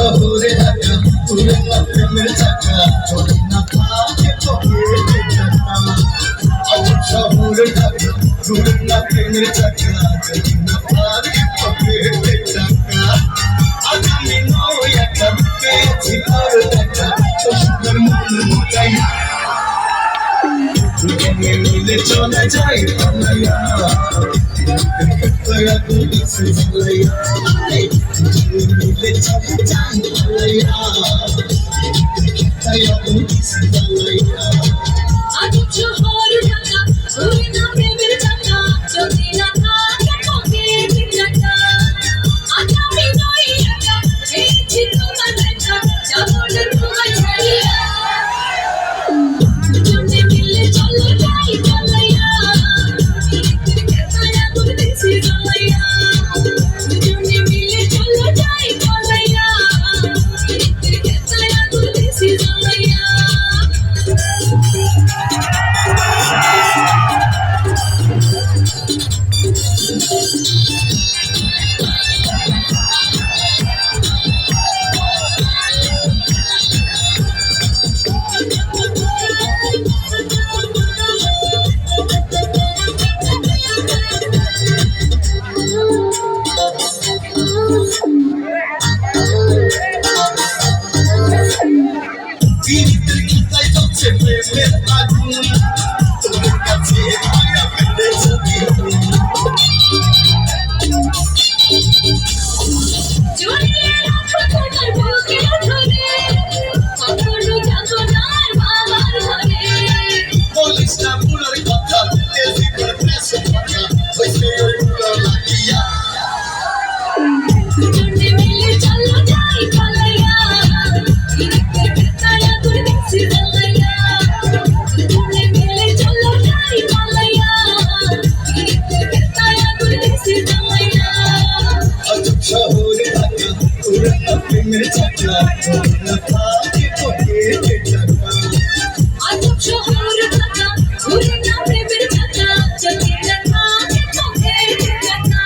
শহরে ঢাকা ঘুরে না প্রেমের চাকা যদি না থাকে পকেটে টাকা আমার শহরে ঢাকা ঘুরে না প্রেমের চাকা যদি না থাকে পকেটে টাকা আজ আমি নই একা পেয়েছি তোর দেখা তোর মন মজাই মিলে চলে যাই পালাইয়া তোরা তুমি সুজলাইয়া মিলে চলে যাই পালাইয়া তোরা তুমি সুজলাইয়া আজ শহরে ঢাকা ঘুরে না প্রেমের চাকা যদি না থাকে পকেটে টাকা আজ আমি নই একা পেয়েছি তোমার দেখা জীবনের তোমায় ছাড়িয়া দুজনে মিলে চলে যাই পালাইয়া ছায়া করে দেখছি জ্বালাইয়া দুজনে মিলে চলে যাই পালাইয়া ছায়া করে দেখছি জ্বালাইয়া পীড়িতের খিতায় জ্বলছে প্রেমের আগুন তোর কাছে মায়া পেলে যদি জড়িয়ে রাখো তোমার বুকে ধরে কখনো যাবো না বাবার ঘরে বলিস না পুরোর কথা তেজি করে প্রেসে কথা হইছে ওই পুরো লাগিয়া দুজনে মিলে চলো যাই পালাইয়া ছায়া করে দেখছি জ্বালাইয়া দুজনে মিলে চলো যাই পালাইয়া ছায়া করে দেখছি জ্বালাইয়া আজ শহরে ঢাকা ঘুরে না প্রেমের চাকা যদি না থাকে পকেটে টাকা আজ শহরে ঢাকা ঘুরে না প্রেমের চাকা যদি না থাকে পকেটে টাকা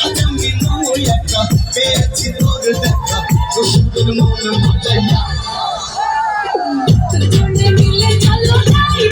আজ আমি নই একা পেয়েছি তোর দেখা তোর সুন্দর মন মজাইয়া দুজনে মিলে চলো যাই